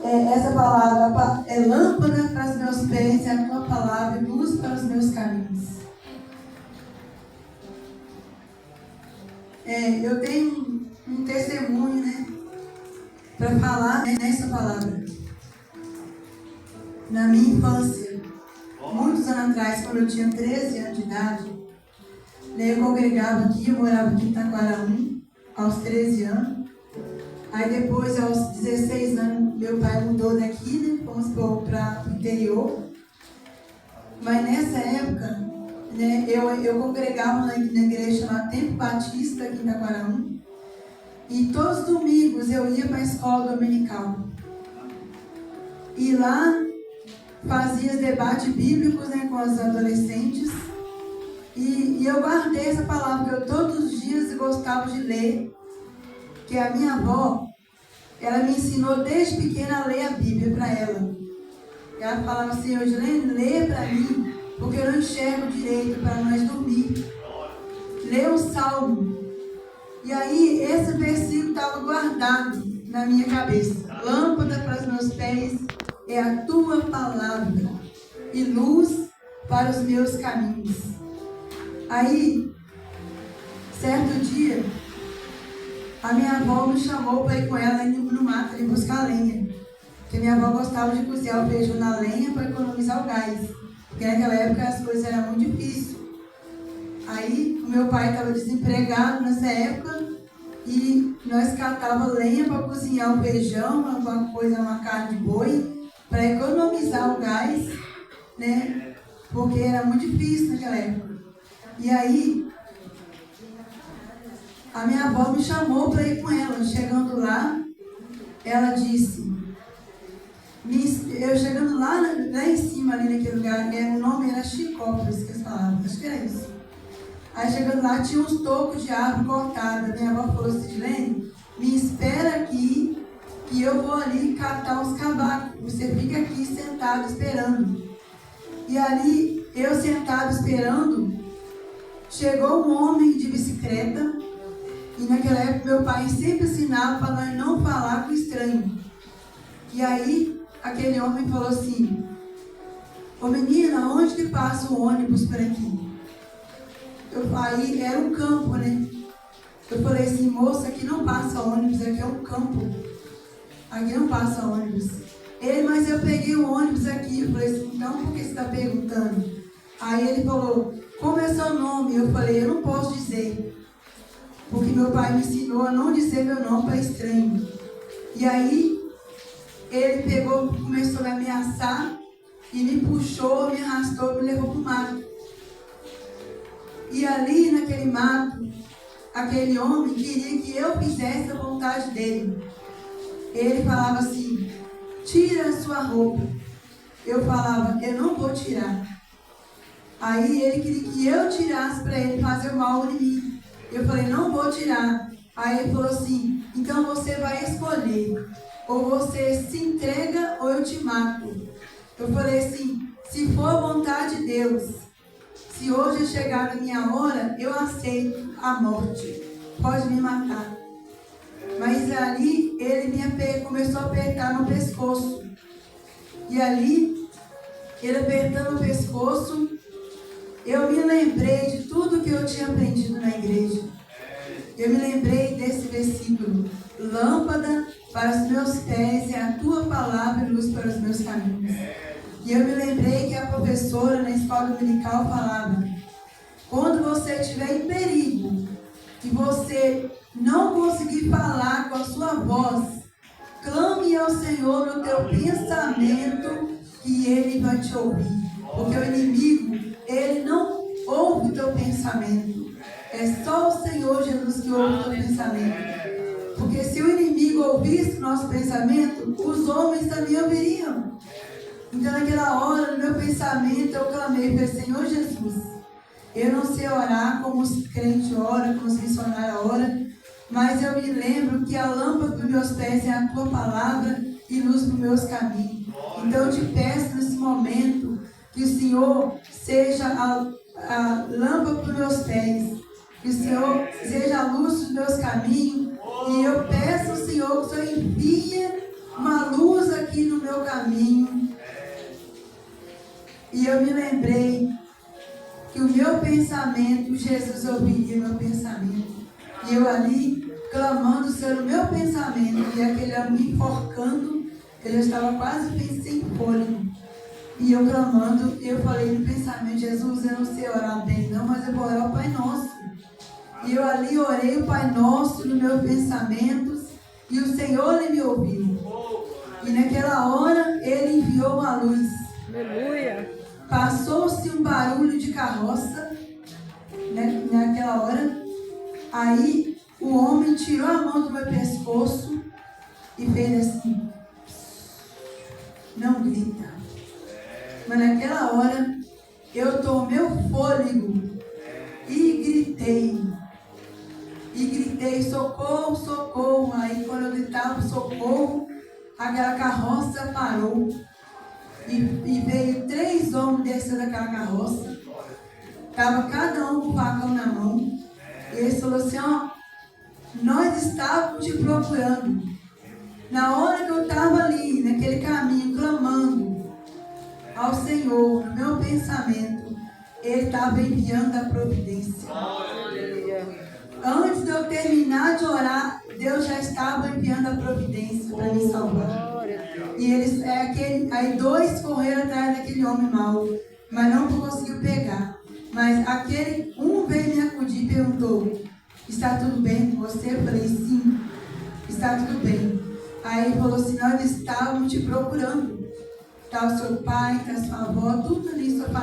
essa palavra é lâmpada para os meus pés, é a tua palavra e luz para os meus caminhos. Eu tenho um testemunho, né, para falar, né, nessa palavra. Na minha infância, muitos anos atrás, quando eu tinha 13 anos de idade, né, eu congregava aqui, eu morava aqui em Itaquaraú, aos 13 anos. Aí depois, aos 16 anos, meu pai mudou daqui, né, fomos para o interior. Mas nessa época, né, eu congregava na igreja chamada Templo Batista, aqui em Itaquaraú. E todos os domingos eu ia para a escola dominical. E lá fazia debates bíblicos, né, com os adolescentes. E eu guardei essa palavra que eu todos os dias gostava de ler. Que a minha avó, ela me ensinou desde pequena a ler a Bíblia para ela. Ela falava assim: Eugelene, lê para mim, porque eu não enxergo direito para nós dormir. Lê o Salmo. E aí, esse versículo estava guardado na minha cabeça. Lâmpada para os meus pés é a tua palavra e luz para os meus caminhos. Aí, certo dia, a minha avó me chamou para ir com ela no mato ali buscar lenha. Porque minha avó gostava de cozinhar o feijão na lenha para economizar o gás. Porque naquela época as coisas eram muito difíceis. Aí o meu pai estava desempregado nessa época e nós catávamos lenha para cozinhar o feijão, alguma coisa, uma carne de boi, para economizar o gás, né? Porque era muito difícil naquela época. E aí a minha avó me chamou para ir com ela. Chegando lá, ela disse, eu chegando lá em cima, ali naquele lugar, o nome era Chicópolis, que eles falavam, acho que era isso. Aí chegando lá, tinha uns tocos de árvore cortados. Minha avó falou assim: Lene, me espera aqui, que eu vou ali catar uns cavacos. Você fica aqui sentado esperando. E ali, eu sentado esperando, chegou um homem de bicicleta. E naquela época meu pai sempre ensinava para nós não falar com estranho. E aí aquele homem falou assim: ô menina, onde que passa o ônibus por aqui? Aí era um campo, né? Eu falei assim: moça, aqui não passa ônibus, aqui é um campo. Aqui não passa ônibus. Ele: mas eu peguei o ônibus aqui. Eu falei assim: então por que você está perguntando? Aí ele falou: como é seu nome? Eu falei: eu não posso dizer. Porque meu pai me ensinou a não dizer meu nome para estranho. E aí, ele pegou, começou a me ameaçar e me puxou, me arrastou, me levou para o mato. E ali, naquele mato, aquele homem queria que eu fizesse a vontade dele. Ele falava assim: tira a sua roupa. Eu falava: eu não vou tirar. Aí ele queria que eu tirasse para ele fazer o mal em mim. Eu falei: não vou tirar. Aí ele falou assim: então você vai escolher. Ou você se entrega ou eu te mato. Eu falei assim: se for a vontade de Deus, se hoje chegar a minha hora, eu aceito a morte. Pode me matar. Mas ali ele começou a apertar no pescoço. E ali, ele apertando o pescoço, eu me lembrei de tudo que eu tinha aprendido na igreja. Eu me lembrei desse versículo: lâmpada para os meus pés é a tua palavra e luz para os meus caminhos. E eu me lembrei que a professora na escola dominical falava: quando você estiver em perigo e você não conseguir falar com a sua voz, clame ao Senhor no teu pensamento que Ele vai te ouvir. Porque o inimigo, ele não ouve o teu pensamento. É só o Senhor Jesus que ouve o teu pensamento. Porque se o inimigo ouvisse o nosso pensamento, os homens também ouviriam. Então naquela hora, no meu pensamento, eu clamei para o Senhor Jesus. Eu não sei orar como os crentes oram, como os missionários oram, mas eu me lembro que a lâmpada dos meus pés é a tua palavra e luz para os meus caminhos. Então eu te peço nesse momento que o Senhor seja a lâmpada para os meus pés, que o Senhor seja a luz dos meus caminhos. E eu peço ao Senhor que o Senhor envie uma luz aqui meu caminho. E eu me lembrei que o meu pensamento, Jesus ouviria meu pensamento. E eu ali, clamando pelo meu pensamento, e aquele homem me enforcando, eu já estava quase sem fôlego. E eu clamando, eu falei no pensamento, Jesus, eu não sei orar bem não, mas eu vou orar o Pai Nosso. E eu ali orei o Pai Nosso nos meus pensamentos, e o Senhor ele me ouviu. E naquela hora, ele enviou uma luz. Aleluia. Passou-se um barulho de carroça, né, naquela hora. Aí o homem tirou a mão do meu pescoço e fez assim: não grita. Mas naquela hora eu tomei o fôlego e gritei. E gritei: socorro, socorro. Aí quando eu gritava socorro, aquela carroça parou. E veio 3 homens descendo daquela carroça. Estava cada um com o facão na mão. E eles falaram assim: ó, nós estávamos te procurando. Na hora que eu estava ali, naquele caminho, clamando ao Senhor, no meu pensamento, Ele estava enviando a providência. Antes de eu terminar de orar, Deus já estava enviando a providência para me salvar. E eles, aí 2 correram atrás daquele homem mau, mas não conseguiu pegar. Mas um veio me acudir e perguntou: está tudo bem com você? Eu falei: sim, está tudo bem. Aí ele falou assim: nós estávamos te procurando. Está o seu pai, está a sua avó, tudo ali, sua família.